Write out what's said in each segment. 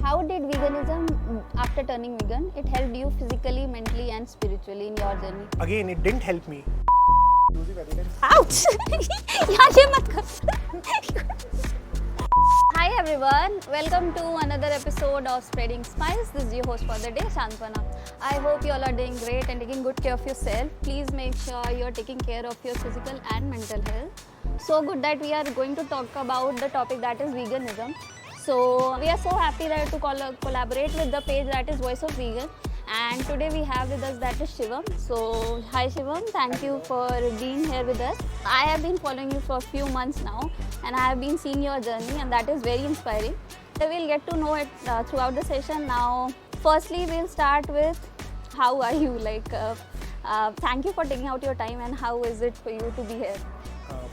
How did veganism, after turning vegan, it helped you physically, mentally and spiritually in your journey? Again, it didn't help me. Ouch! यार ये मत कर. Hi everyone, welcome to another episode of Spreading Smiles. This is your host for the day, Shantwana. I hope you all are doing great and taking good care of yourself. Please make sure you're taking care of your physical and mental health. So good that we are going to talk about the topic that is veganism. So we are so happy that to collaborate with the page that is Voice of Vegan. And today we have with us that is Shivam. So hi Shivam, thank you for being here with us. I have been following you for a few months now and I have been seeing your journey and that is very inspiring. So we'll get to know it throughout the session. Now firstly we'll start with how are you? Thank you for taking out your time and how is it for you to be here?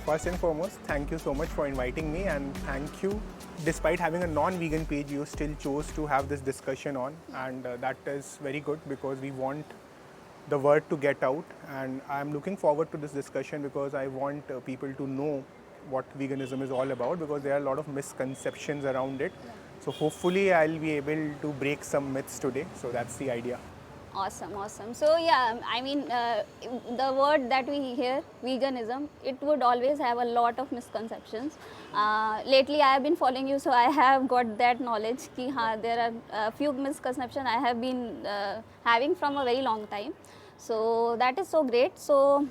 First and foremost, thank you so much for inviting me, and thank you. Despite having a non-vegan page, you still chose to have this discussion on, and that is very good because we want the word to get out, and I'm looking forward to this discussion because I want people to know what veganism is all about, because there are a lot of misconceptions around it. So hopefully I'll be able to break some myths today. So that's the idea. Awesome. So yeah, I mean, the word that we hear, veganism, it would always have a lot of misconceptions. Lately I have been following you, so I have got that knowledge ki there are a few misconceptions I have been having from a very long time. So that is so great. So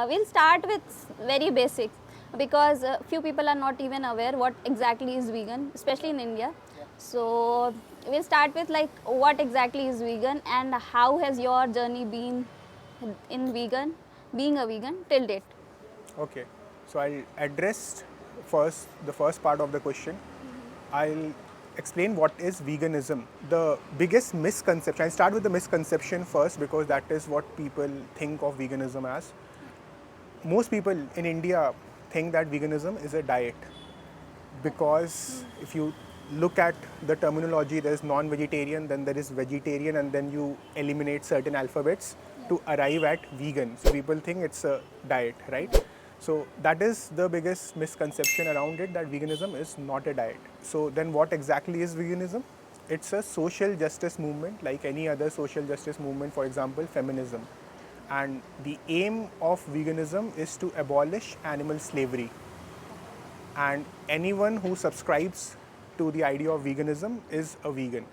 we'll start with very basic, because few people are not even aware what exactly is vegan, especially in India. So we'll start with what exactly is vegan and how has your journey been in being a vegan till date. Okay, so I'll address first the first part of the question. I'll explain what is veganism. The biggest misconception, I'll start with the misconception first because that is what people think of veganism as. Most people in India think that veganism is a diet because if you look at the terminology, there is non-vegetarian, then there is vegetarian, and then you eliminate certain alphabets to arrive at vegan. So people think it's a diet, right? So that is the biggest misconception around it, that veganism is not a diet. So then what exactly is veganism? It's a social justice movement like any other social justice movement, for example, feminism. And the aim of veganism is to abolish animal slavery. And anyone who subscribes to the idea of veganism is a vegan,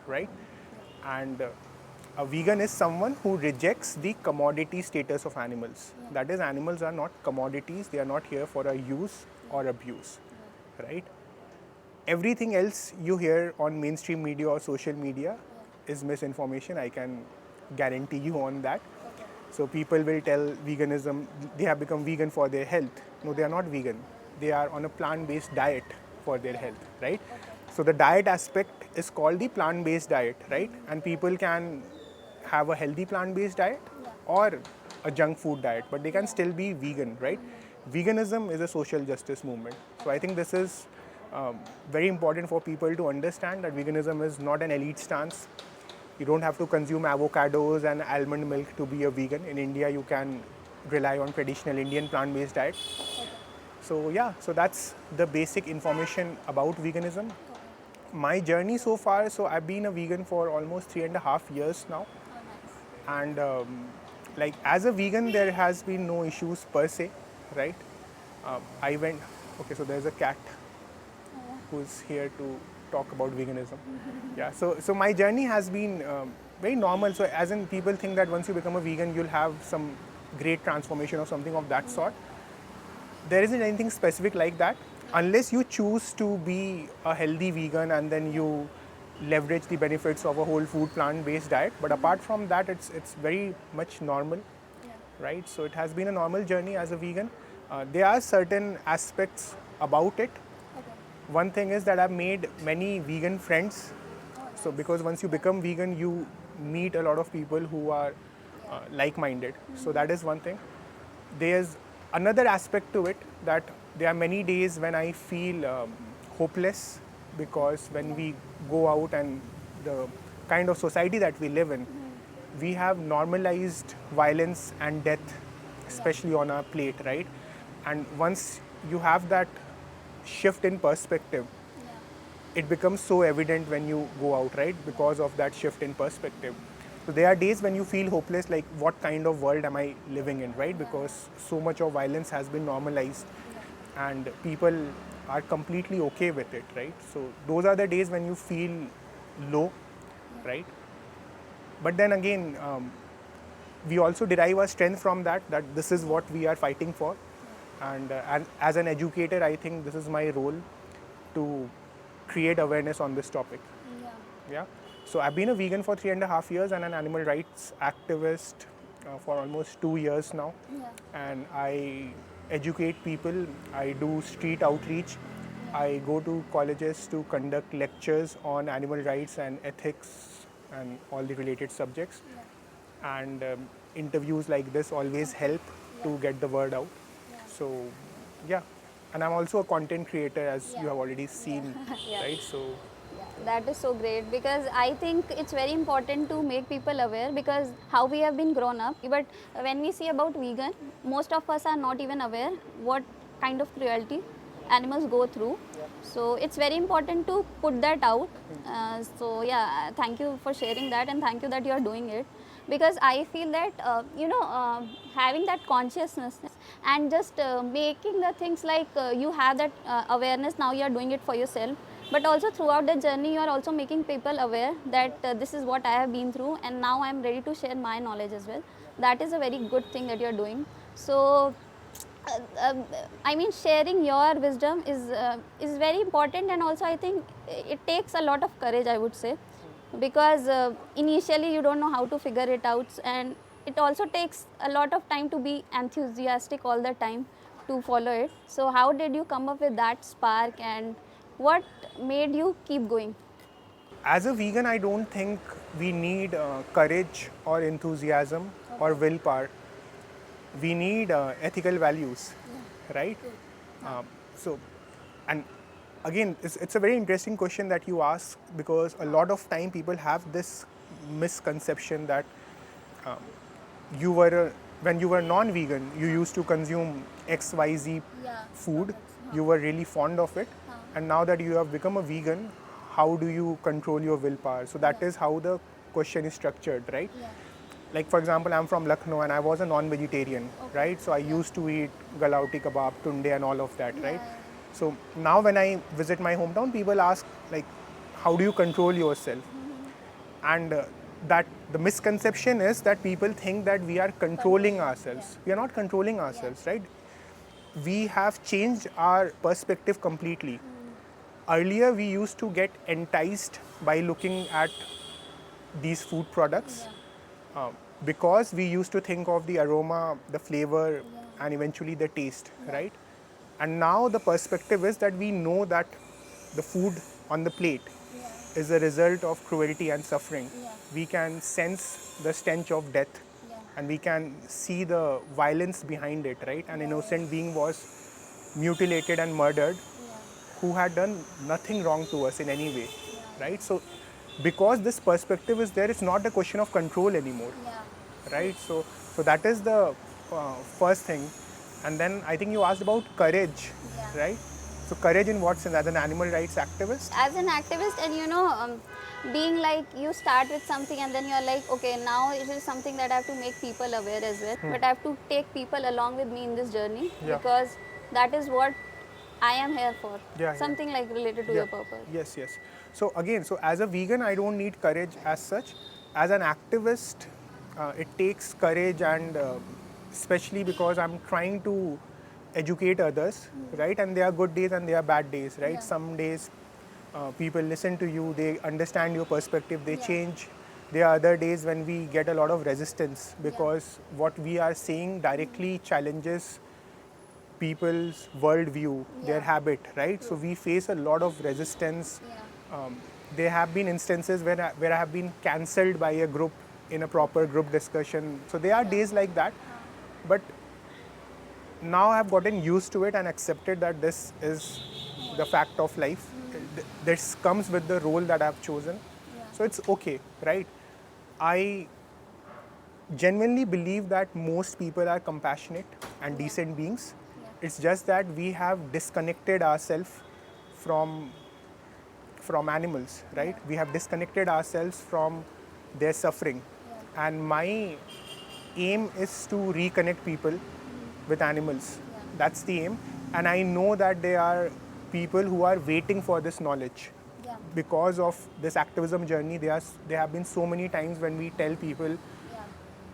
right? And a vegan is someone who rejects the commodity status of animals. That is, animals are not commodities, they are not here for a use or abuse, right? Everything else you hear on mainstream media or social media is misinformation, I can guarantee you on that. So people will tell veganism, they have become vegan for their health. No, they are not vegan. They are on a plant-based diet for their health, right? So the diet aspect is called the plant-based diet, right? And people can have a healthy plant-based diet or a junk food diet, but they can still be vegan, right? Veganism is a social justice movement. So I think this is very important for people to understand that veganism is not an elite stance. You don't have to consume avocados and almond milk to be a vegan. In India, you can rely on traditional Indian plant-based diet. So yeah, so that's the basic information about veganism. My journey so far, so I've been a vegan for almost 3.5 years now. And as a vegan, there has been no issues per se, right? Okay, so there's a cat who's here to talk about veganism. Yeah, so my journey has been very normal. So as in, people think that once you become a vegan, you'll have some great transformation or something of that sort. There isn't anything specific like that, unless you choose to be a healthy vegan and then you leverage the benefits of a whole food plant-based diet. But apart from that, it's very much normal, right? So it has been a normal journey as a vegan. There are certain aspects about it. One thing is that I've made many vegan friends. So because once you become vegan, you meet a lot of people who are like-minded. So that is one thing. There's another aspect to it, that there are many days when I feel hopeless, because when we go out and the kind of society that we live in, we have normalized violence and death, especially on our plate, right? And once you have that shift in perspective, it becomes so evident when you go out, right? Because of that shift in perspective. So there are days when you feel hopeless, like what kind of world am I living in, right? Because so much of violence has been normalized and people are completely okay with it, right? So those are the days when you feel low, right? But then again, we also derive our strength from that this is what we are fighting for. And as an educator, I think this is my role to create awareness on this topic. Yeah. So I've been a vegan for 3.5 years and an animal rights activist for almost 2 years now. And I educate people, I do street outreach, I go to colleges to conduct lectures on animal rights and ethics and all the related subjects. And interviews like this always help to get the word out. So yeah, and I'm also a content creator, as you have already seen, right? So that is so great, because I think it's very important to make people aware, because how we have been grown up. But when we see about vegan, most of us are not even aware what kind of cruelty animals go through. So it's very important to put that out. So yeah, thank you for sharing that, and thank you that you are doing it, because I feel that having that consciousness and just making the things like you have that awareness, now you are doing it for yourself, but also throughout the journey you are also making people aware that this is what I have been through, and now I am ready to share my knowledge as well. That is a very good thing that you are doing. So I mean, sharing your wisdom is very important, and also I think it takes a lot of courage, I would say, because initially you don't know how to figure it out, and it also takes a lot of time to be enthusiastic all the time to follow it. So how did you come up with that spark, and what made you keep going? as a vegan, I don't think we need courage or enthusiasm or willpower. We need ethical values, right? So, and again, it's a very interesting question that you ask, because a lot of time people have this misconception that you were when you were non-vegan, you used to consume XYZ food, you were really fond of it, and now that you have become a vegan, how do you control your willpower? So that is how the question is structured, right? Like for example, I'm from Lucknow and I was a non-vegetarian, right? So I used to eat galauti kebab, tunde and all of that, right? So now when I visit my hometown, people ask like, how do you control yourself? And that the misconception is that people think that we are controlling ourselves. We are not controlling ourselves, right? We have changed our perspective completely. Earlier, we used to get enticed by looking at these food products because we used to think of the aroma, the flavor, and eventually the taste, right? And now the perspective is that we know that the food on the plate is a result of cruelty and suffering. We can sense the stench of death and we can see the violence behind it, right? An innocent being was mutilated and murdered who had done nothing wrong to us in any way, right? So because this perspective is there, it's not a question of control anymore, right? So that is the first thing. And then I think you asked about courage, right? So courage in what sense? As an animal rights activist? As an activist, and being like, you start with something and then you're like, okay, now it is something that I have to make people aware as well, but I have to take people along with me in this journey, because that is what I am here for. Something like related to your purpose. Yes. So again, as a vegan, I don't need courage as such. As an activist, it takes courage, and especially because I'm trying to educate others, right? And there are good days and there are bad days, right? Some days people listen to you, they understand your perspective, they change. There are other days when we get a lot of resistance because what we are saying directly challenges people's worldview, their habit, right? So we face a lot of resistance. There have been instances where I have been cancelled by a group in a proper group discussion. So there are days like that, but now I've gotten used to it and accepted that this is the fact of life. This comes with the role that I've chosen. So it's okay, right? I genuinely believe that most people are compassionate and decent beings. It's just that we have disconnected ourselves from from animals, right? We have disconnected ourselves from their suffering. And my aim is to reconnect people with animals. That's the aim. And I know that there are people who are waiting for this knowledge. Because of this activism journey, there have been so many times when we tell people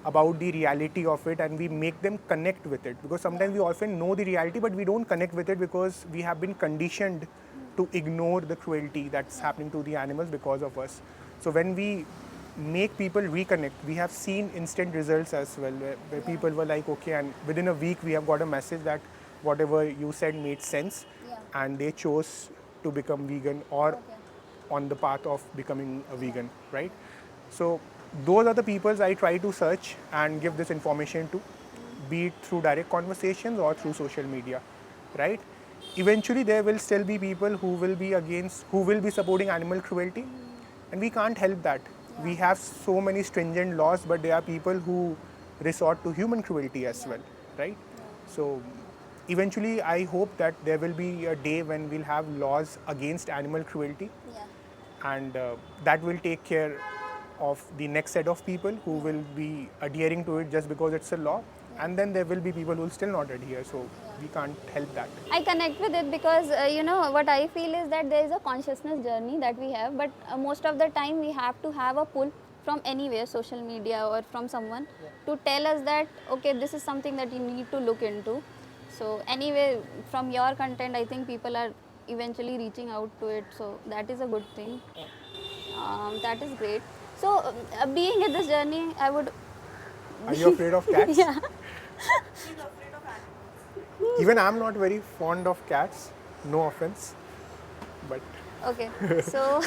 about the reality of it and we make them connect with it. Because sometimes we often know the reality, but we don't connect with it because we have been conditioned to ignore the cruelty that's happening to the animals because of us. So when we make people reconnect, we have seen instant results as well, where people were like, okay, and within a week we have got a message that whatever you said made sense, and they chose to become vegan or on the path of becoming a vegan, right? So those are the people I try to search and give this information to, be it through direct conversations or through social media, right? Eventually there will still be people who will be supporting animal cruelty, and we can't help that. We have so many stringent laws, but there are people who resort to human cruelty as well, right? So eventually I hope that there will be a day when we'll have laws against animal cruelty, and that will take care of the next set of people who will be adhering to it just because it's a law, and then there will be people who will still not adhere, so we can't help that. I connect with it because what I feel is that there is a consciousness journey that we have, but most of the time we have to have a pull from anywhere, social media or from someone, to tell us that okay, this is something that you need to look into. So anyway, from your content, I think people are eventually reaching out to it, so that is a good thing. That is great. So being in this journey, I would... Are you afraid of cats? Yeah. Even I'm not very fond of cats, no offense, but... Okay, so...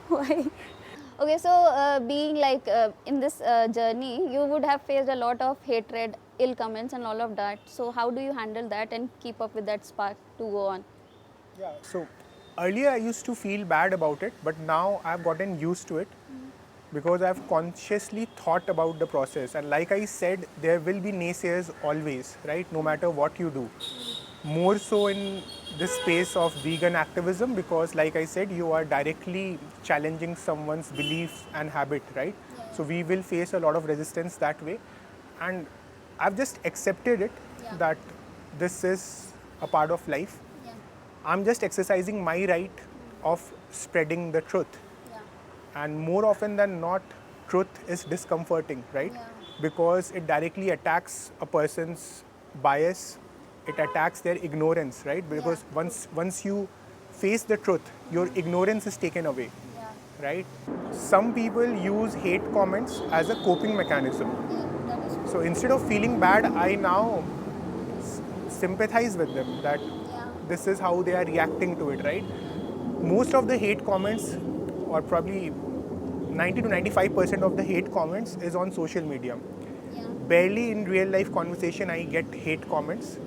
Why? Okay, so being like in this journey, you would have faced a lot of hatred, ill comments and all of that. So how do you handle that and keep up with that spark to go on? Yeah, so earlier I used to feel bad about it, but now I've gotten used to it because I've consciously thought about the process. And like I said, there will be naysayers always, right? No matter what you do. More so in this space of vegan activism, because like I said, you are directly challenging someone's beliefs and habit, right? So we will face a lot of resistance that way. And I've just accepted it that this is a part of life. I'm just exercising my right of spreading the truth. And more often than not, truth is discomforting, right? Because it directly attacks a person's bias, it attacks their ignorance, right? Because once you face the truth, your ignorance is taken away, right? Some people use hate comments as a coping mechanism. So instead of feeling bad, I now sympathize with them that this is how they are reacting to it, right? Most of the hate comments, or probably 90 to 95% of the hate comments is on social media. Barely in real life conversation I get hate comments.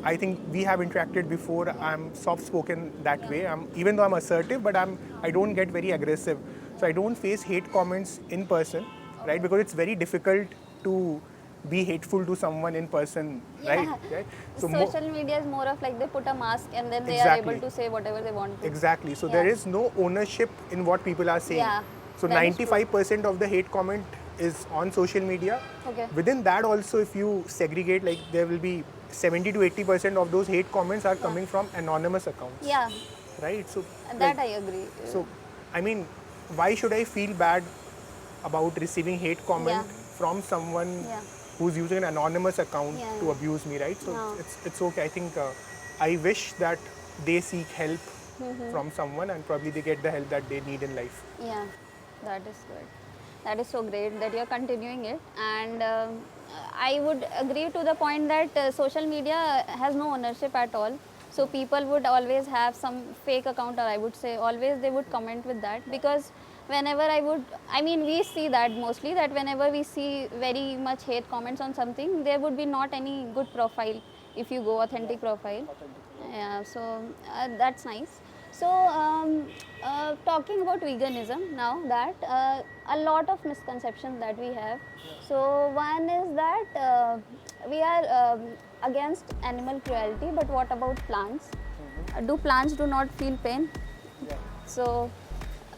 I think we have interacted before. I'm soft spoken that way. Even though I'm assertive, but I don't get very aggressive. So I don't face hate comments in person, right? Because it's very difficult to be hateful to someone in person, right? So social media is more of like they put a mask and then they are able to say whatever they want to. Exactly. So there is no ownership in what people are saying. So 95% of the hate comment is on social media. Within that also, if you segregate, like there will be 70 to 80% of those hate comments are coming from anonymous accounts. Right? So that I agree. So, I mean, why should I feel bad about receiving hate comment from someone who's using an anonymous account to abuse me, right? So it's okay. I think I wish that they seek help from someone and probably they get the help that they need in life. Yeah, that is good. That is so great that you're continuing it. And I would agree to the point that social media has no ownership at all. So people would always have some fake account, or I would say always they would comment with that, because whenever we see that mostly, that whenever we see very much hate comments on something, there would be not any good profile if you go authentic profile. Yeah, so that's nice. So talking about veganism now, that a lot of misconceptions that we have. So one is that we are against animal cruelty, but what about plants? Do plants do not feel pain? Yeah. So,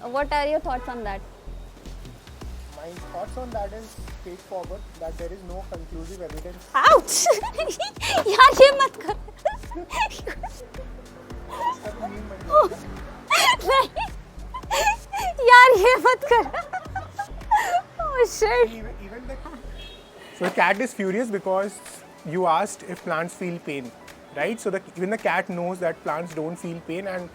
what are your thoughts on that? My thoughts on that is straightforward, that there is no conclusive evidence. Ouch! यार ये मत कर. नहीं. यार ये मत कर. Oh shit. Even the so the cat is furious because you asked if plants feel pain, right? So even the cat knows that plants don't feel pain, and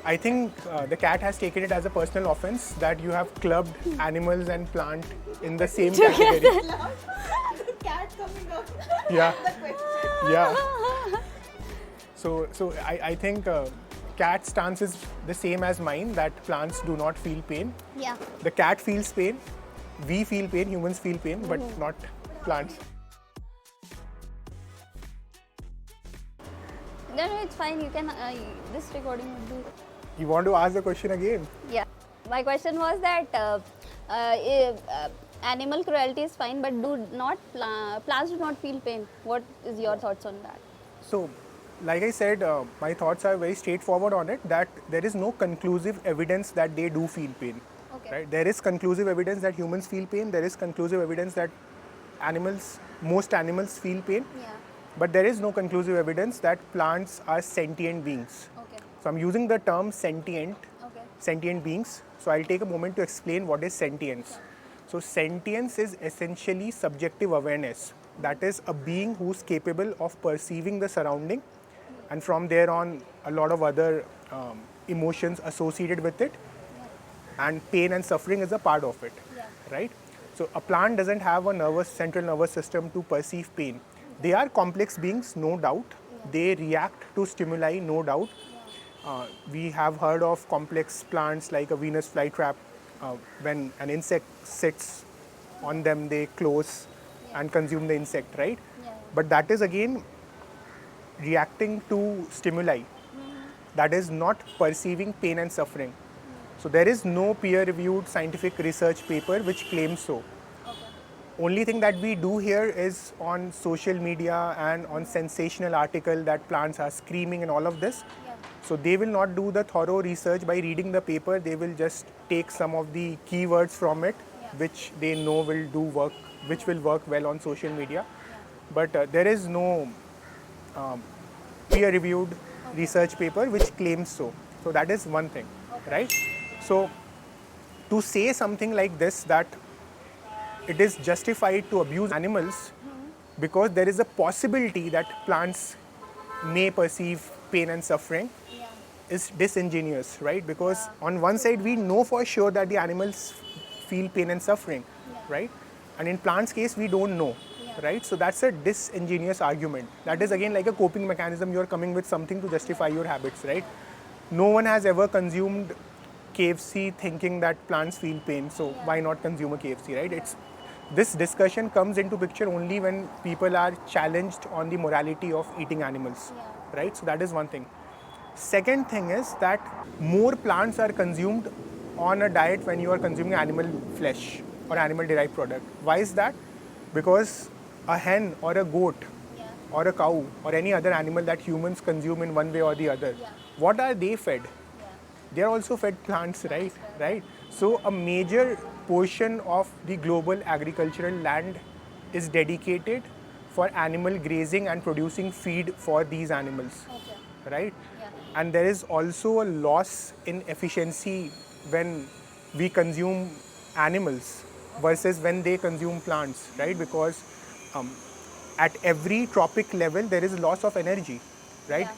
I think the cat has taken it as a personal offense that you have clubbed animals and plant in the same category. The cat coming up. Yeah. The question. Yeah. So I think cat's stance is the same as mine, that plants do not feel pain. Yeah. The cat feels pain. We feel pain. Humans feel pain, but not plants. No, it's fine. You can. This recording would be. You want to ask the question again? Yeah. My question was that animal cruelty is fine, but plants do not feel pain. What is your thoughts on that? So, like I said, my thoughts are very straightforward on it, that there is no conclusive evidence that they do feel pain. Okay. Right? There is conclusive evidence that humans feel pain. There is conclusive evidence that most animals feel pain. Yeah. But there is no conclusive evidence that plants are sentient beings. Okay. So I'm using the term sentient Okay. beings. So I'll take a moment to explain what is sentience. So sentience is essentially subjective awareness. That is a being who's capable of perceiving the surrounding, and from there on a lot of other emotions associated with it, and pain and suffering is a part of it, right? So a plant doesn't have a central nervous system to perceive pain. They are complex beings, no doubt. They react to stimuli, no doubt. We have heard of complex plants like a Venus flytrap. When an insect sits on them, they close and consume the insect, right? Yeah. But that is again reacting to stimuli. That is not perceiving pain and suffering. So there is no peer-reviewed scientific research paper which claims so. Only thing that we do here is on social media and on sensational article that plants are screaming and all of this. Yeah. So they will not do the thorough research by reading the paper. They will just take some of the keywords from it, which they know will do work, which will work well on social media. But there is no peer-reviewed research paper which claims so. So that is one thing, right? So to say something like this, that it is justified to abuse animals because there is a possibility that plants may perceive pain and suffering is disingenuous, right? Because on one side we know for sure that the animals feel pain and suffering, right? And in plants case we don't know, right? So that's a disingenuous argument. That is again like a coping mechanism. You are coming with something to justify your habits, right? No one has ever consumed KFC thinking that plants feel pain, so why not consume a KFC, right? This discussion comes into picture only when people are challenged on the morality of eating animals, right? So that is one thing. Second thing is that more plants are consumed on a diet when you are consuming animal flesh or animal derived product. Why is that? Because a hen or a goat or a cow or any other animal that humans consume in one way or the other, what are they fed? They are also fed plants, right? So a major portion of the global agricultural land is dedicated for animal grazing and producing feed for these animals, right? And there is also a loss in efficiency when we consume animals versus when they consume plants, right? Because at every tropic level there is loss of energy, right?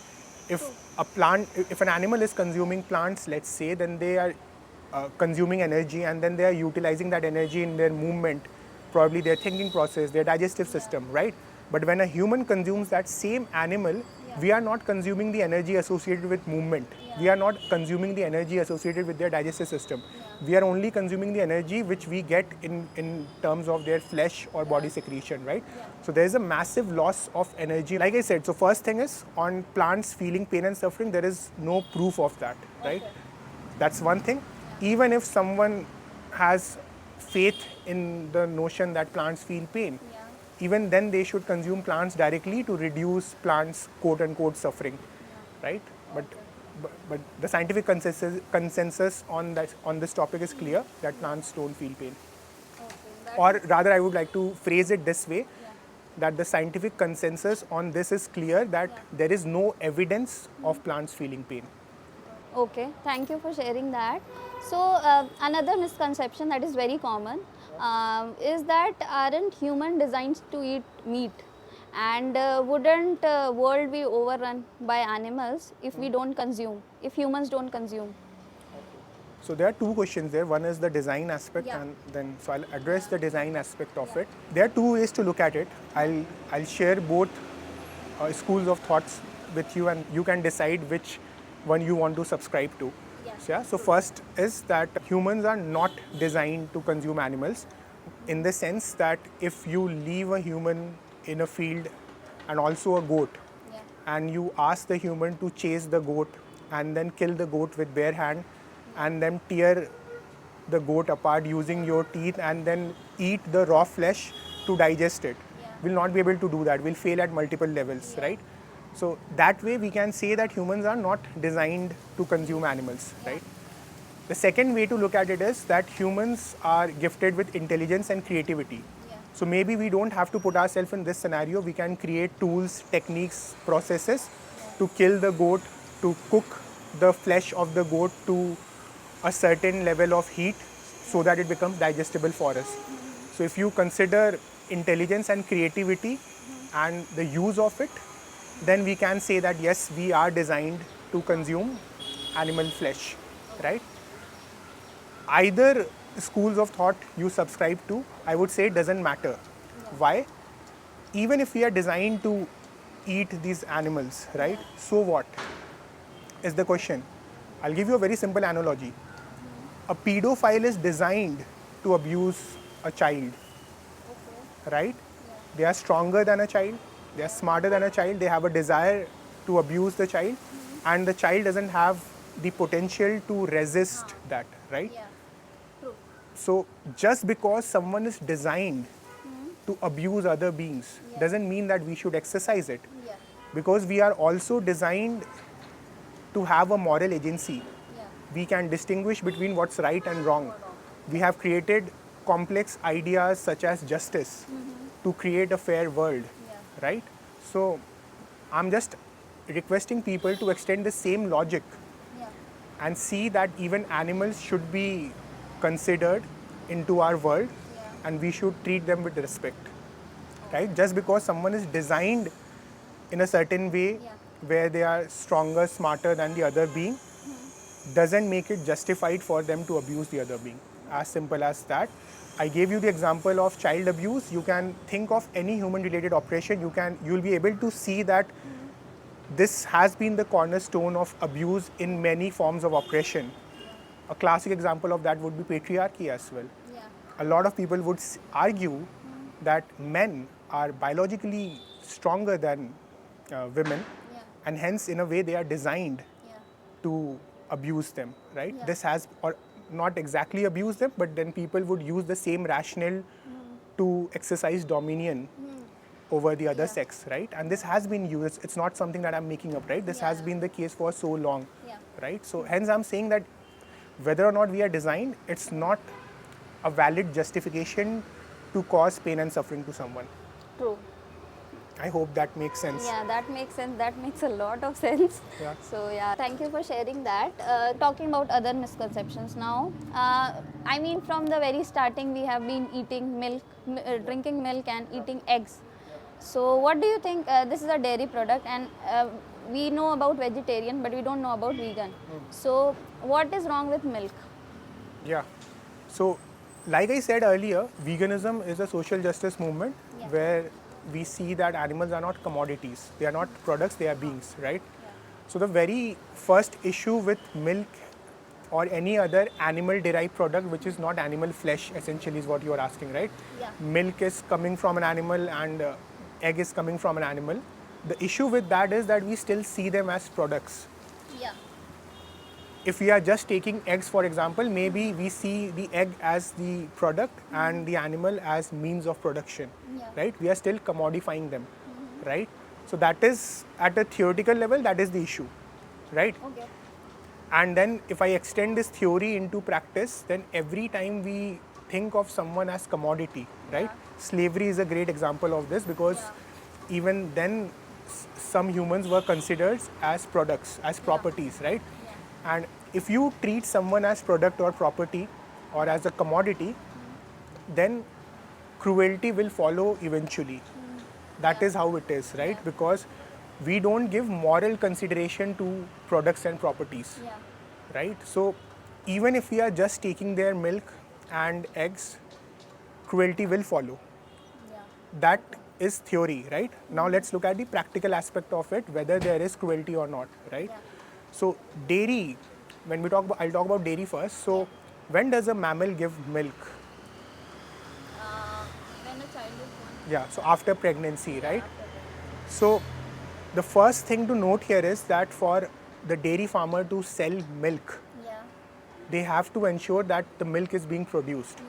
If an animal is consuming plants, let's say, then they are consuming energy, and then they are utilizing that energy in their movement, probably their thinking process, their digestive system, right? But when a human consumes that same animal, we are not consuming the energy associated with movement. We are not consuming the energy associated with their digestive system. We are only consuming the energy which we get in terms of their flesh or body secretion, right? So there is a massive loss of energy. Like I said, so first thing is, on plants feeling pain and suffering, there is no proof of that, right? That's one thing. Even if someone has faith in the notion that plants feel pain, even then they should consume plants directly to reduce plants' quote-unquote suffering, right? But but the scientific consensus on this topic is clear that plants don't feel pain. Or rather, I would like to phrase it this way, that the scientific consensus on this is clear that there is no evidence of plants feeling pain. Okay, thank you for sharing that. So another misconception that is very common is that aren't humans designed to eat meat, and wouldn't world be overrun by animals if we don't consume, if humans don't consume? So there are two questions there. One is the design aspect, Yeah. and then so I'll address the design aspect of it. There are two ways to look at it. I'll share both schools of thoughts with you, and you can decide which one you want to subscribe to. So first is that humans are not designed to consume animals, in the sense that if you leave a human in a field and also a goat, and you ask the human to chase the goat and then kill the goat with bare hand and then tear the goat apart using your teeth and then eat the raw flesh to digest it, we'll not be able to do that. We'll fail at multiple levels, right? So that way we can say that humans are not designed to consume animals, right? The second way to look at it is that humans are gifted with intelligence and creativity. So maybe we don't have to put ourselves in this scenario. We can create tools, techniques, processes to kill the goat, to cook the flesh of the goat to a certain level of heat so that it becomes digestible for us. So if you consider intelligence and creativity and the use of it, then we can say that yes, we are designed to consume animal flesh, right? Either schools of thought you subscribe to, I would say it doesn't matter. Why? Even if we are designed to eat these animals, right? So what is the question? I'll give you a very simple analogy. A pedophile is designed to abuse a child, right? They are stronger than a child, they are smarter than a child, they have a desire to abuse the child, and the child doesn't have the potential to resist that, right? So just because someone is designed to abuse other beings doesn't mean that we should exercise it, because we are also designed to have a moral agency. We can distinguish between what's right and wrong. We have created complex ideas such as justice to create a fair world, right? So I'm just requesting people to extend the same logic and see that even animals should be considered into our world, and we should treat them with respect, right? Just because someone is designed in a certain way where they are stronger, smarter than the other being, doesn't make it justified for them to abuse the other being. As simple as that. I gave you the example of child abuse. You can think of any human-related operation. You'll be able to see that this has been the cornerstone of abuse in many forms of oppression. A classic example of that would be patriarchy as well. A lot of people would argue that men are biologically stronger than women, and hence in a way they are designed to abuse them, right? This has, or not exactly abuse them, but then people would use the same rationale to exercise dominion over the other sex, right? And this has been used. It's not something that I'm making up, right? This has been the case for so long, right? So hence I'm saying that whether or not we are designed, it's not a valid justification to cause pain and suffering to someone. True. I hope that makes sense. Yeah, that makes sense. That makes a lot of sense. Yeah. So yeah, thank you for sharing that. Talking about other misconceptions now. I mean, from the very starting, we have been eating milk, drinking milk, and eating eggs. So what do you think? This is a dairy product, and we know about vegetarian, but we don't know about vegan. So what is wrong with milk? Yeah. So, like I said earlier, veganism is a social justice movement where we see that animals are not commodities. They are not products, they are beings, right? So the very first issue with milk or any other animal-derived product which is not animal flesh, essentially, is what you are asking, right? Milk is coming from an animal and egg is coming from an animal. The issue with that is that we still see them as products. If we are just taking eggs, for example, maybe we see the egg as the product and the animal as means of production, right? We are still commodifying them, right? So that is, at a theoretical level, that is the issue, right? And then if I extend this theory into practice, then every time we think of someone as commodity, right? Slavery is a great example of this because even then some humans were considered as products, as properties, right? And if you treat someone as product or property or as a commodity, then cruelty will follow eventually. That is how it is, right? Because we don't give moral consideration to products and properties, right? So even if we are just taking their milk and eggs, cruelty will follow. That is theory, right? Now let's look at the practical aspect of it, whether there is cruelty or not, right? So dairy, when we talk about, I'll talk about dairy first. So when does a mammal give milk? When a child is born. Yeah, so after pregnancy, right? So the first thing to note here is that for the dairy farmer to sell milk, they have to ensure that the milk is being produced,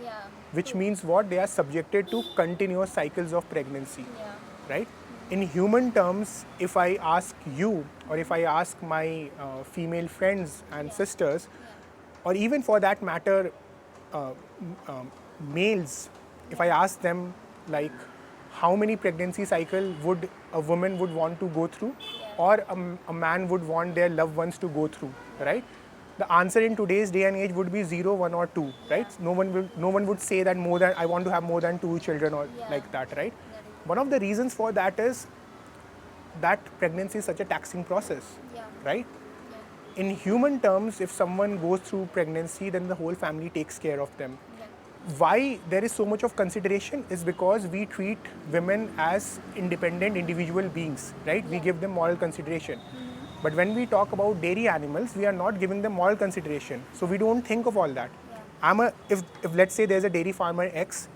which means what? They are subjected to continuous cycles of pregnancy, right? In human terms, if I ask you or if I ask my female friends and sisters, or even for that matter, males, if I ask them like how many pregnancy cycle would a woman would want to go through or a man would want their loved ones to go through, right? The answer in today's day and age would be 0, 1 or 2, right? No one would say that more than I want to have more than 2 children or like that, right? One of the reasons for that is that pregnancy is such a taxing process, right? In human terms, if someone goes through pregnancy, then the whole family takes care of them. Why there is so much of consideration is because we treat women as independent individual beings, right? We give them moral consideration. But when we talk about dairy animals, we are not giving them moral consideration. So we don't think of all that. If let's say there's a dairy farmer X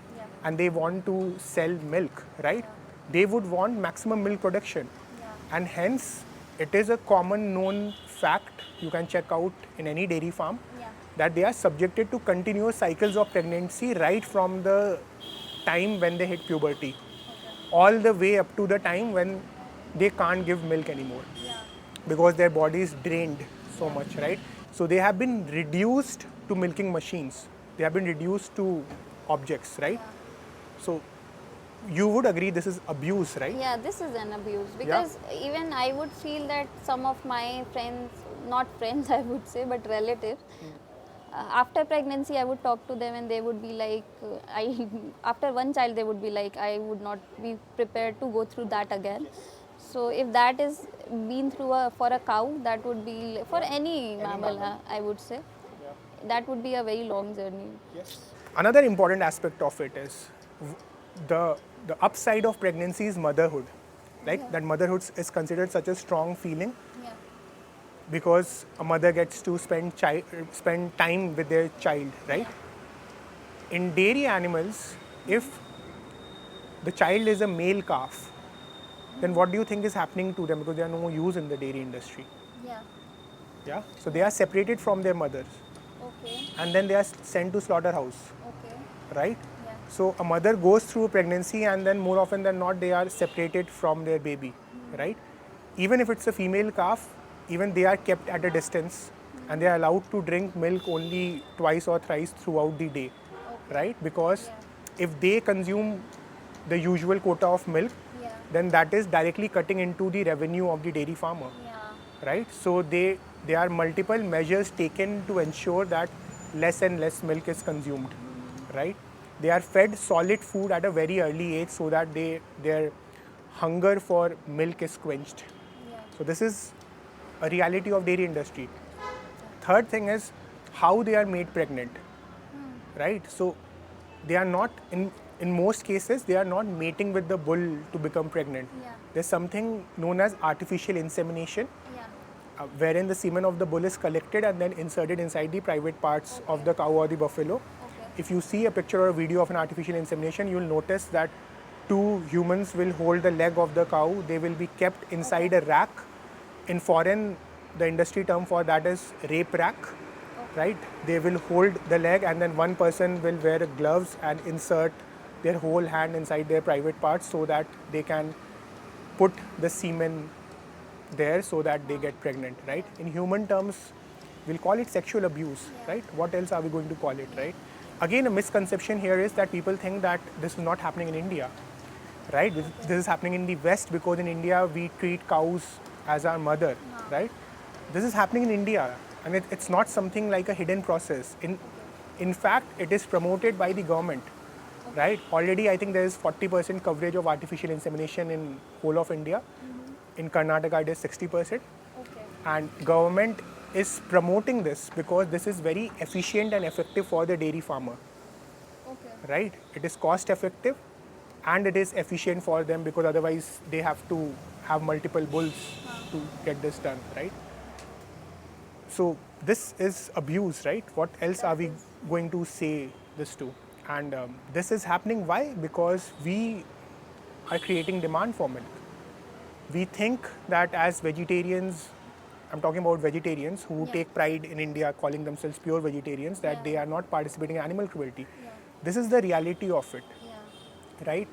and they want to sell milk, right? They would want maximum milk production. And hence, it is a common known fact, you can check out in any dairy farm, that they are subjected to continuous cycles of pregnancy right from the time when they hit puberty, all the way up to the time when they can't give milk anymore. Because their body is drained so much, right? So they have been reduced to milking machines. They have been reduced to objects, right? So you would agree this is abuse, right? Yeah, this is an abuse because even I would feel that some of my friends, not friends I would say, but relatives, after pregnancy I would talk to them and they would be like, after one child they would be like, I would not be prepared to go through that again. So if that is been through for a cow, that would be for any mammal, I would say, that would be a very long journey. Another important aspect of it is the upside of pregnancy is motherhood. Like that motherhood is considered such a strong feeling because a mother gets to spend time with their child, right? In dairy animals, if the child is a male calf, then what do you think is happening to them? Because they are no use in the dairy industry. Yeah. So they are separated from their mothers. And then they are sent to slaughterhouse. Right? So a mother goes through a pregnancy and then more often than not they are separated from their baby. Right? Even if it's a female calf, even they are kept at a distance and they are allowed to drink milk only twice or thrice throughout the day. Right? Because if they consume the usual quota of milk, then that is directly cutting into the revenue of the dairy farmer, right? So there are multiple measures taken to ensure that less and less milk is consumed, right? They are fed solid food at a very early age so that their hunger for milk is quenched. So this is a reality of dairy industry. Third thing is how they are made pregnant, right? So they are not in most cases, they are not mating with the bull to become pregnant. There's something known as artificial insemination, wherein the semen of the bull is collected and then inserted inside the private parts of the cow or the buffalo. If you see a picture or a video of an artificial insemination, you'll notice that 2 humans will hold the leg of the cow. They will be kept inside a rack. In foreign, the industry term for that is rape rack. Right? They will hold the leg and then one person will wear gloves and insert their whole hand inside their private parts so that they can put the semen there so that they get pregnant, right? In human terms, we'll call it sexual abuse, right? What else are we going to call it, right? Again, a misconception here is that people think that this is not happening in India, right? This is happening in the West because in India we treat cows as our mother, right? This is happening in India, and it's not something like a hidden process. In fact, it is promoted by the government, right? Already, I think there is 40% coverage of artificial insemination in whole of India. In Karnataka, it is 60%. And government is promoting this because this is very efficient and effective for the dairy farmer, right? It is cost effective and it is efficient for them because otherwise they have to have multiple bulls to get this done, right? So this is abuse, right? What else are we going to say this to? And this is happening why? Because we are creating demand for milk. We think that as vegetarians, I'm talking about vegetarians who take pride in India calling themselves pure vegetarians, that they are not participating in animal cruelty. This is the reality of it, right?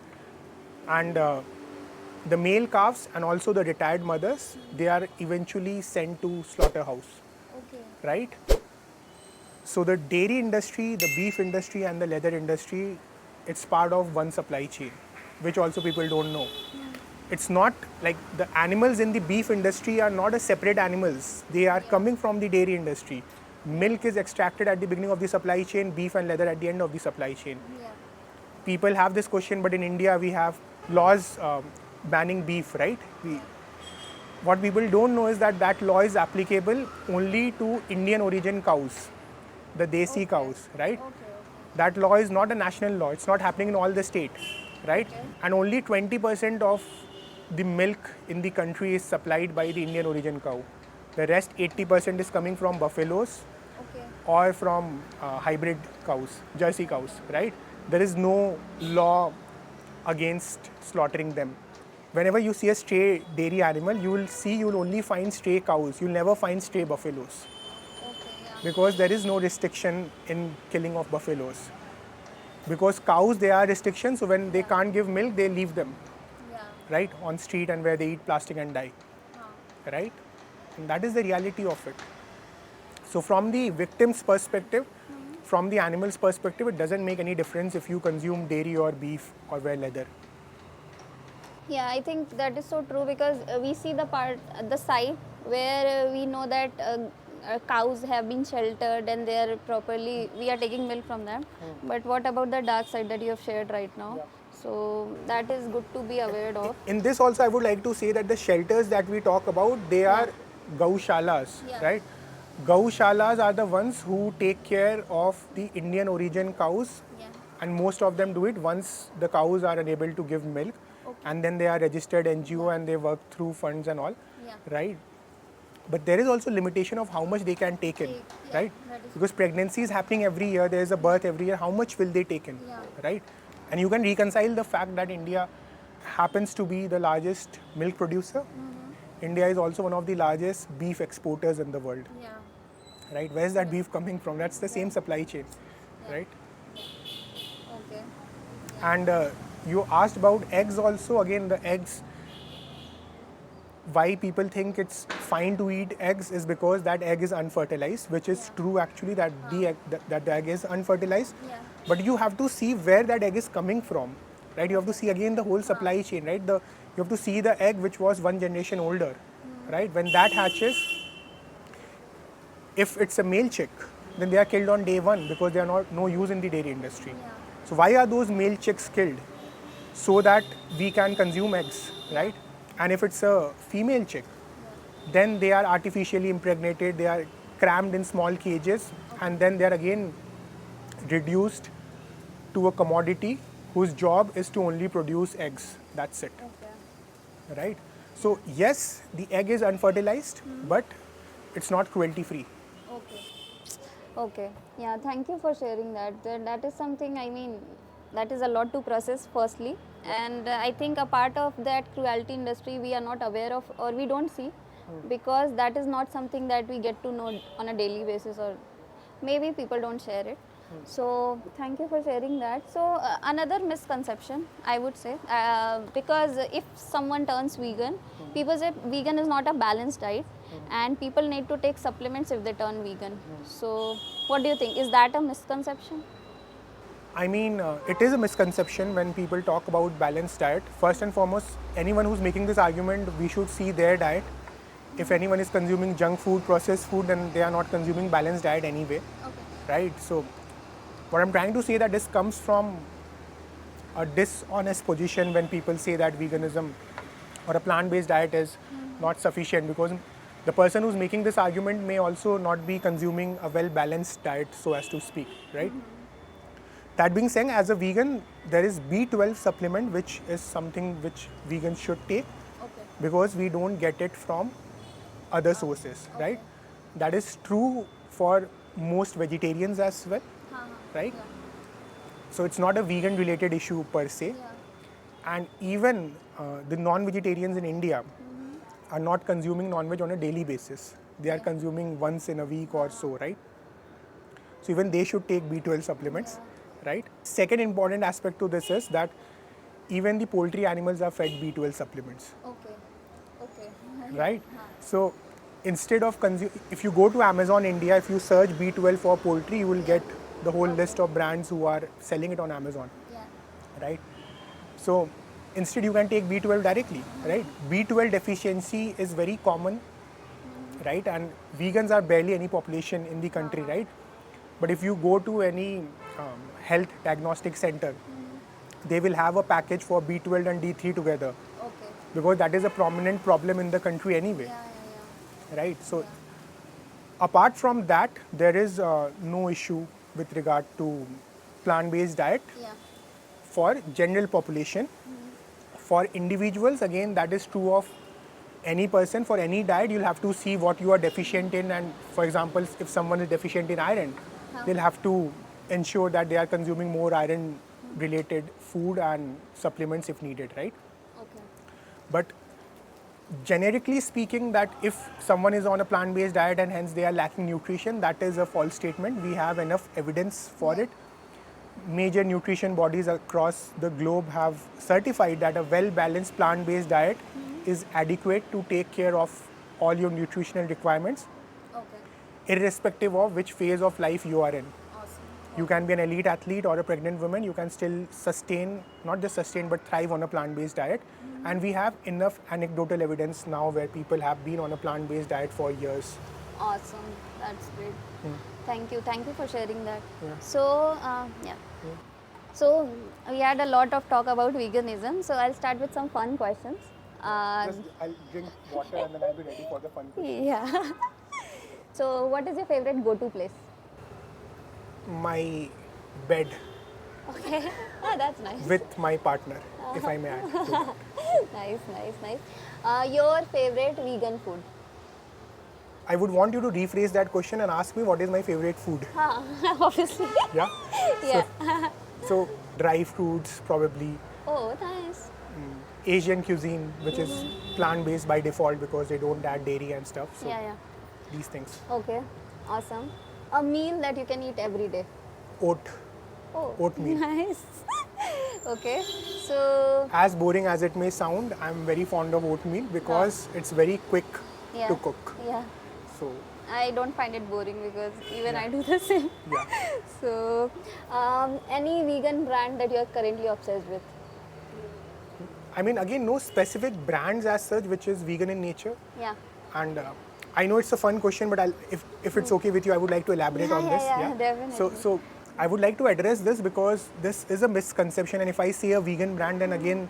And the male calves and also the retired mothers, they are eventually sent to slaughterhouse, right? So the dairy industry, the beef industry and the leather industry, it's part of one supply chain, which also people don't know. It's not like the animals in the beef industry are not a separate animals. They are coming from the dairy industry. Milk is extracted at the beginning of the supply chain, beef and leather at the end of the supply chain. People have this question, but in India we have laws banning beef, right? What people don't know is that that law is applicable only to Indian origin cows, the desi cows, right? That law is not a national law. It's not happening in all the states, right? And only 20% of the milk in the country is supplied by the Indian origin cow. The rest 80% is coming from buffaloes or from hybrid cows, Jersey cows, right? There is no law against slaughtering them. Whenever you see a stray dairy animal, you will only find stray cows. You'll never find stray buffaloes. Because there is no restriction in killing of buffaloes. Because cows, there are restrictions, so when they can't give milk, they leave them, right, on street and where they eat plastic and die, right? And that is the reality of it. So from the victim's perspective, from the animal's perspective, it doesn't make any difference if you consume dairy or beef or wear leather. Yeah, I think that is so true because we see the side where we know that cows have been sheltered and they are properly, we are taking milk from them. But what about the dark side that you have shared right now? So that is good to be aware of. In this also, I would like to say that the shelters that we talk about, they are gaushalas, right? Gaushalas are the ones who take care of the Indian origin cows, and most of them do it once the cows are unable to give milk, and then they are registered NGO and they work through funds and all, right? But there is also limitation of how much they can take in, right? Because pregnancy is happening every year, there is a birth every year, how much will they take in, right? And you can reconcile the fact that India happens to be the largest milk producer. India is also one of the largest beef exporters in the world, right? Where is that beef coming from? That's the same supply chain, right? And you asked about eggs also. Again, the eggs, why people think it's fine to eat eggs is because that egg is unfertilized, which is true actually, that the egg is unfertilized. But you have to see where that egg is coming from, right? You have to see again the whole supply chain, right? You have to see the egg which was one generation older, right? When that hatches, if it's a male chick, then they are killed on day one because they are no use in the dairy industry. So why are those male chicks killed? So that we can consume eggs, right? And if it's a female chick, then they are artificially impregnated, they are crammed in small cages, and then they are again reduced to a commodity whose job is to only produce eggs. That's it, right? So yes, the egg is unfertilized, but it's not cruelty free. Okay. Yeah, thank you for sharing that. That is something, I mean, that is a lot to process firstly. And I think a part of that cruelty industry we are not aware of or we don't see because that is not something that we get to know on a daily basis, or maybe people don't share it. So thank you for sharing that. So another misconception I would say, because if someone turns vegan, people say vegan is not a balanced diet. and people need to take supplements if they turn vegan. So, what do you think? Is that a misconception? I mean, it is a misconception when people talk about balanced diet. First and foremost, anyone who's making this argument, we should see their diet. If anyone is consuming junk food, processed food, then they are not consuming balanced diet anyway, right? So, what I'm trying to say that this comes from a dishonest position when people say that veganism or a plant-based diet is not sufficient, because the person who's making this argument may also not be consuming a well-balanced diet, so as to speak, right? That being said, as a vegan, there is B12 supplement, which is something which vegans should take because we don't get it from other sources, right? That is true for most vegetarians as well, right? So it's not a vegan related issue per se. And even the non-vegetarians in India are not consuming non-veg on a daily basis. They are consuming once in a week or so, right? So even they should take B12 supplements, right? Second important aspect to this is that even the poultry animals are fed B12 supplements, right? So instead of if you go to Amazon India, if you search B12 for poultry, you will get the whole list of brands who are selling it on Amazon, right? So instead you can take B12 directly, right? B12 deficiency is very common, right? And vegans are barely any population in the country, right? But if you go to any health diagnostic center, they will have a package for B12 and D3 together, because that is a prominent problem in the country anyway, right? So apart from that, there is no issue with regard to plant-based diet for general population. For individuals, again, that is true of any person. For any diet, you'll have to see what you are deficient in, and for example, if someone is deficient in iron, they'll have to ensure that they are consuming more iron related food and supplements if needed, right? But generically speaking, that if someone is on a plant-based diet and hence they are lacking nutrition, that is a false statement. We have enough evidence for it. Major nutrition bodies across the globe have certified that a well-balanced plant-based diet is adequate to take care of all your nutritional requirements, irrespective of which phase of life you are in. You can be an elite athlete or a pregnant woman, you can still sustain, not just sustain, but thrive on a plant-based diet. And we have enough anecdotal evidence now where people have been on a plant-based diet for years. Awesome, that's great. Thank you for sharing that. So, So, we had a lot of talk about veganism, so I'll start with some fun questions. I'll drink water and then I'll be ready for the fun question. So, what is your favorite go-to place? My bed Okay, that's nice. with my partner, if I may add to that. Nice. Your favorite vegan food? I would want you to rephrase that question and ask me what is my favorite food. Obviously. Yeah? Yeah. So dry fruits probably. Oh, nice. Asian cuisine, which is plant-based by default because they don't add dairy and stuff. So these things. Okay, awesome. A meal that you can eat every day? Oatmeal. Nice. Okay, so... As boring as it may sound, I'm very fond of oatmeal because it's very quick to cook. Yeah. So I don't find it boring because even I do the same. Yeah. So, any vegan brand that you are currently obsessed with? I mean, again, no specific brands as such which is vegan in nature. Yeah. And I know it's a fun question, but if it's okay with you, I would like to elaborate on this. Yeah, definitely. So I would like to address this because this is a misconception, and if I say a vegan brand, then again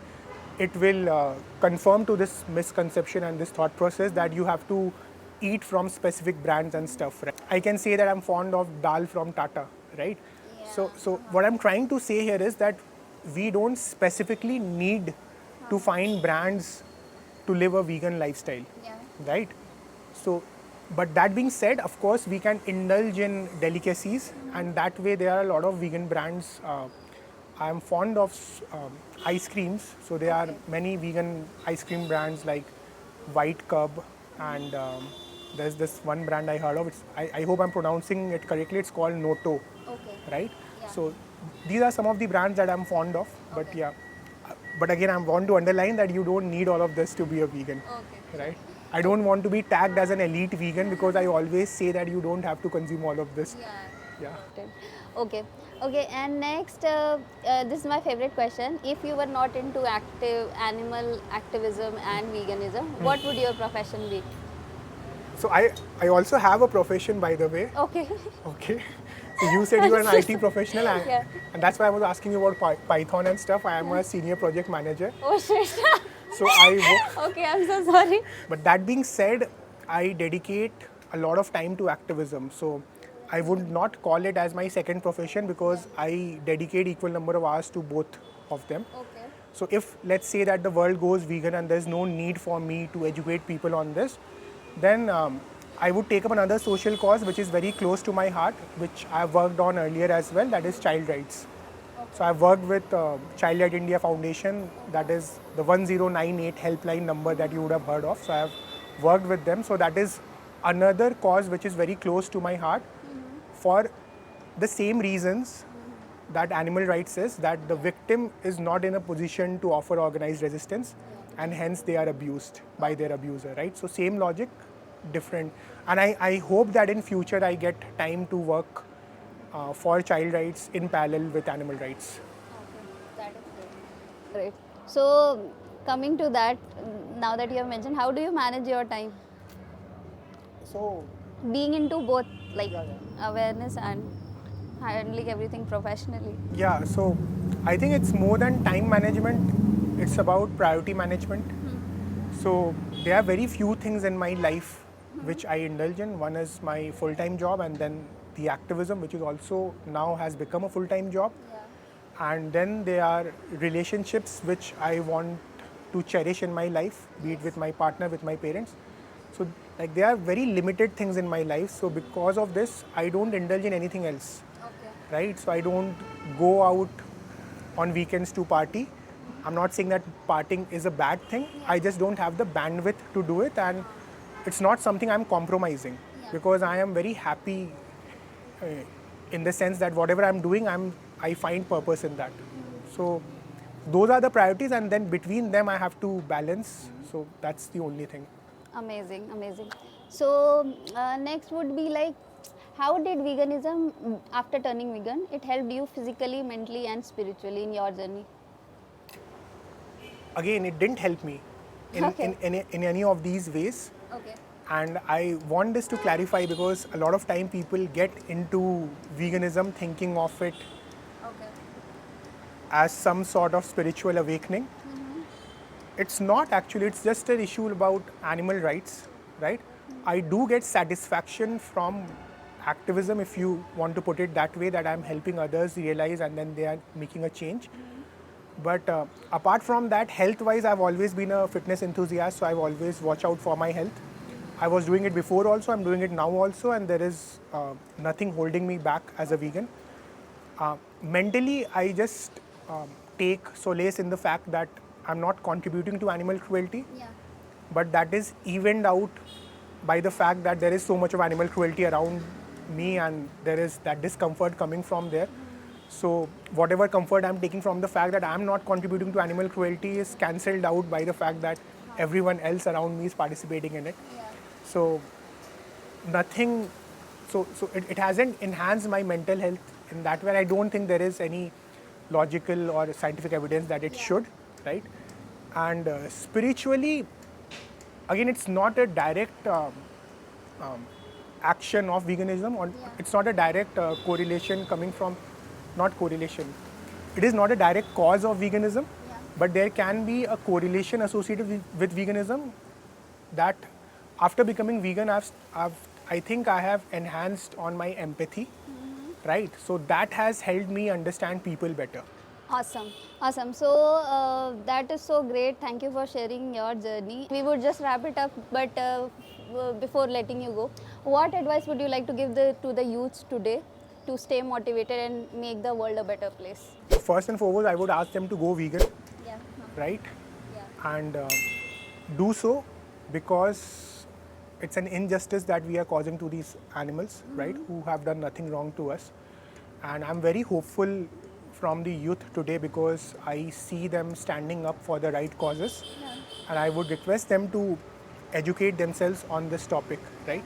it will confirm to this misconception and this thought process that you have to eat from specific brands and stuff. Right? I can say that I'm fond of dal from Tata, right? Yeah. So what I'm trying to say here is that we don't specifically need to find brands to live a vegan lifestyle, right? So, but that being said, of course, we can indulge in delicacies, and that way there are a lot of vegan brands. I am fond of ice creams, so there are many vegan ice cream brands like White Cub, and there's this one brand I heard of. I hope I'm pronouncing it correctly. It's called Noto, right? Yeah. So these are some of the brands that I'm fond of, but yeah. But again, I want to underline that you don't need all of this to be a vegan, right? I don't want to be tagged as an elite vegan because I always say that you don't have to consume all of this. Yeah. Okay. Okay. And next, this is my favorite question. If you were not into animal activism and veganism, what would your profession be? So I also have a profession, by the way. Okay. Okay. So you said you are an IT professional, Yeah. and that's why I was asking you about Python and stuff. I am a senior project manager. Oh shit. So Okay, I'm so sorry. But that being said, I dedicate a lot of time to activism. So I would not call it as my second profession because I dedicate equal number of hours to both of them. Okay. So if let's say that the world goes vegan and there's no need for me to educate people on this, then I would take up another social cause which is very close to my heart, which I've worked on earlier as well, that is child rights. So I've worked with Child Right India Foundation, that is the 1098 helpline number that you would have heard of. So I've worked with them. So that is another cause which is very close to my heart for the same reasons that animal rights is, that the victim is not in a position to offer organized resistance and hence they are abused by their abuser, right? So same logic, different. And I hope that in future I get time to work for child rights in parallel with animal rights. That is great. So, coming to that, now that you have mentioned, how do you manage your time? So Being into both, like awareness and handling everything professionally. yeah, so I think it's more than time management, it's about priority management. So there are very few things in my life which I indulge in. One is my full-time job, and then the activism, which is also now has become a full-time job. And then there are relationships which I want to cherish in my life, be it with my partner, with my parents. So like there are very limited things in my life. So because of this, I don't indulge in anything else, right? So I don't go out on weekends to party. I'm not saying that partying is a bad thing. I just don't have the bandwidth to do it, and it's not something I'm compromising because I am very happy in the sense that whatever I'm doing, I find purpose in that. So those are the priorities, and then between them I have to balance. So that's the only thing. Amazing, amazing. So, next would be like, how did veganism, after turning vegan, it helped you physically, mentally, and spiritually in your journey? Again, it didn't help me in any of these ways. Okay. And I want this to clarify because a lot of time people get into veganism thinking of it as some sort of spiritual awakening. It's not actually, it's just an issue about animal rights, right? I do get satisfaction from activism, if you want to put it that way, that I'm helping others realize and then they are making a change. But apart from that, health-wise, I've always been a fitness enthusiast, so I've always watched out for my health. I was doing it before also, I'm doing it now also, and there is nothing holding me back as a vegan. Mentally, I just take solace in the fact that I'm not contributing to animal cruelty, but that is evened out by the fact that there is so much of animal cruelty around me and there is that discomfort coming from there. So whatever comfort I'm taking from the fact that I'm not contributing to animal cruelty is cancelled out by the fact that everyone else around me is participating in it. So nothing, so it hasn't enhanced my mental health in that way. I don't think there is any logical or scientific evidence that it should, right? And spiritually, again, it's not a direct action of veganism, or it's not a direct correlation coming from, not correlation. It is not a direct cause of veganism, but there can be a correlation associated with veganism that after becoming vegan, I think I have enhanced on my empathy, right? So that has helped me understand people better. Awesome, awesome. So that is so great. Thank you for sharing your journey. We would just wrap it up, but before letting you go, what advice would you like to give to the youths today to stay motivated and make the world a better place? First and foremost, I would ask them to go vegan, right? And do so because it's an injustice that we are causing to these animals, right, who have done nothing wrong to us. And I'm very hopeful from the youth today because I see them standing up for the right causes. And I would request them to educate themselves on this topic, right?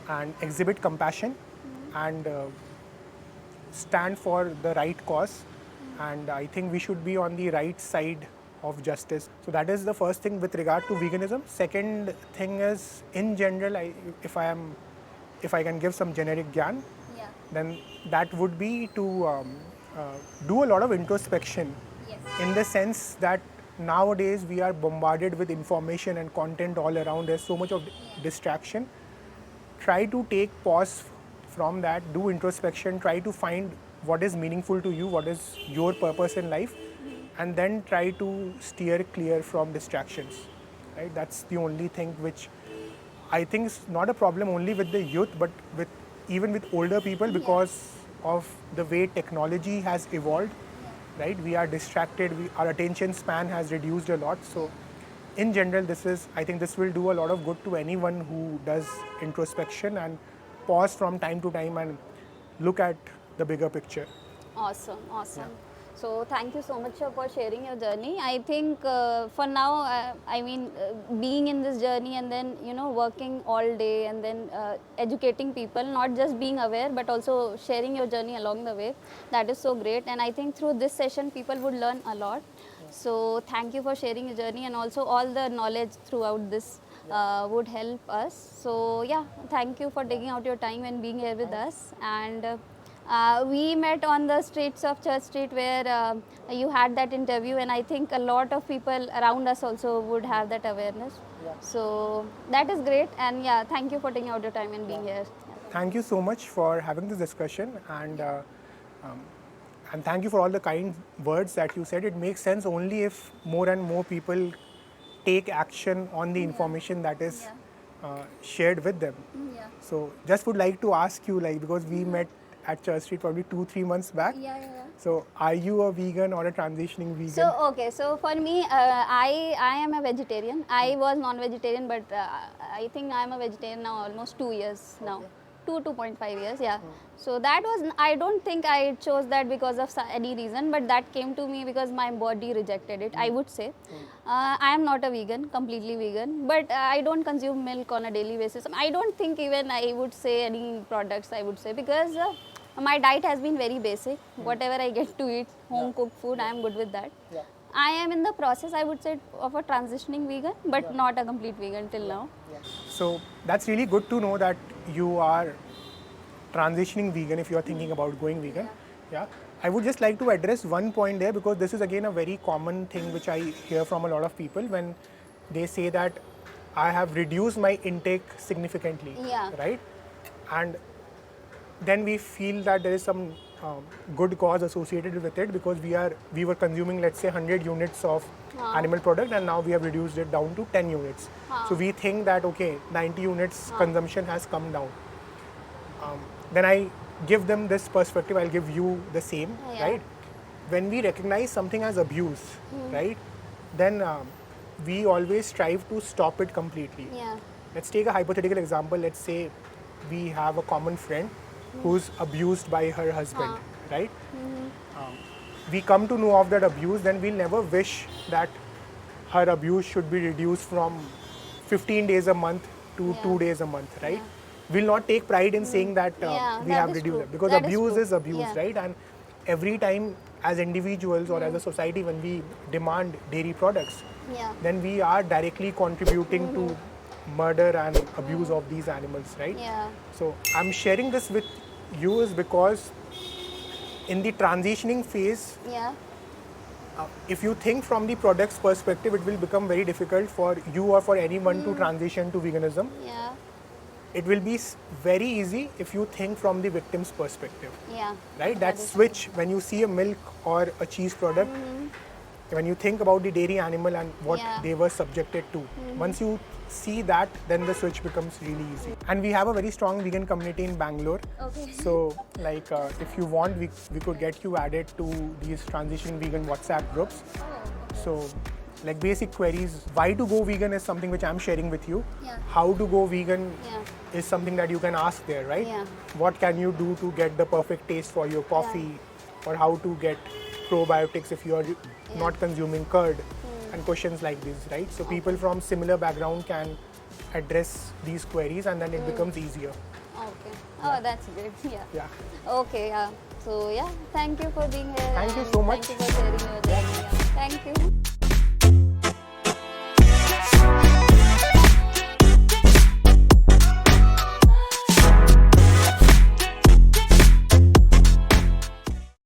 And exhibit compassion and stand for the right cause. And I think we should be on the right side of justice. So that is the first thing with regard to veganism. Second thing is, in general, if I can give some generic gyan, Yeah. then that would be to do a lot of introspection. Yes. In the sense that nowadays we are bombarded with information and content all around. There's so much of distraction. Try to take pause from that, do introspection, try to find what is meaningful to you, what is your purpose in life, and then try to steer clear from distractions. Right? That's the only thing which I think is not a problem only with the youth, but even with older people, because of the way technology has evolved. Right? We are distracted. Our attention span has reduced a lot. So, in general, I think this will do a lot of good to anyone who does introspection and pause from time to time and look at the bigger picture. Awesome. So thank you so much for sharing your journey. I think for now, being in this journey and then working all day and then educating people, not just being aware but also sharing your journey along the way. That is so great, and I think through this session people would learn a lot. So thank you for sharing your journey, and also all the knowledge throughout this would help us. So yeah, thank you for taking out your time and being here with us. And we met on the streets of Church Street where you had that interview, and I think a lot of people around us also would have that awareness. So that is great, and yeah, thank you for taking out your time and being here. Thank you so much for having this discussion, and thank you for all the kind words that you said. It makes sense only if more and more people take action on the information that is shared with them. So just would like to ask you, because we met at Church Street probably 2-3 months back. So are you a vegan or a transitioning vegan? So for me, I am a vegetarian. I was non-vegetarian, but I think I am a vegetarian now almost 2 years now. 2.5 years, So that was, I don't think I chose that because of any reason, but that came to me because my body rejected it, I would say. I am not a vegan, completely vegan, but I don't consume milk on a daily basis. I don't think even I would say any products, I would say, because my diet has been very basic. Whatever I get to eat, home cooked food, I am good with that. I am in the process, I would say, of a transitioning vegan, but not a complete vegan till now. So that's really good to know that you are transitioning vegan if you are thinking about going vegan. I would just like to address one point there, because this is again a very common thing which I hear from a lot of people when they say that I have reduced my intake significantly, right? And then we feel that there is some good cause associated with it, because we were consuming, let's say, 100 units of animal product, and now we have reduced it down to 10 units. So we think that, okay, 90 units consumption has come down. Then I give them this perspective, I'll give you the same, right? When we recognize something as abuse, right, then we always strive to stop it completely. Let's take a hypothetical example. Let's say we have a common friend who's abused by her husband, right? We come to know of that abuse, then we'll never wish that her abuse should be reduced from 15 days a month to 2 days a month, right? We'll not take pride in saying that we have reduced it, because abuse is abuse, right? And every time as individuals or as a society, when we demand dairy products, then we are directly contributing to murder and abuse of these animals, right? So I'm sharing this with you is because in the transitioning phase, if you think from the product's perspective, it will become very difficult for you or for anyone to transition to veganism. It will be very easy if you think from the victim's perspective, right? That switch, when you see a milk or a cheese product, when you think about the dairy animal and what they were subjected to, once you see that, then the switch becomes really easy. And we have a very strong vegan community in Bangalore. So if you want, we could get you added to these transitioning vegan WhatsApp groups. So like basic queries, why to go vegan is something which I'm sharing with you. How to go vegan is something that you can ask there, right? What can you do to get the perfect taste for your coffee, or how to get probiotics if you are not consuming curd, and questions like this, right? So people from similar background can address these queries, and then it becomes easier. Okay. Oh, that's great. Yeah. Yeah. Okay. Yeah. So yeah, thank you for being here. Thank you and so much. Thank you for sharing your journey. Yeah. Thank you.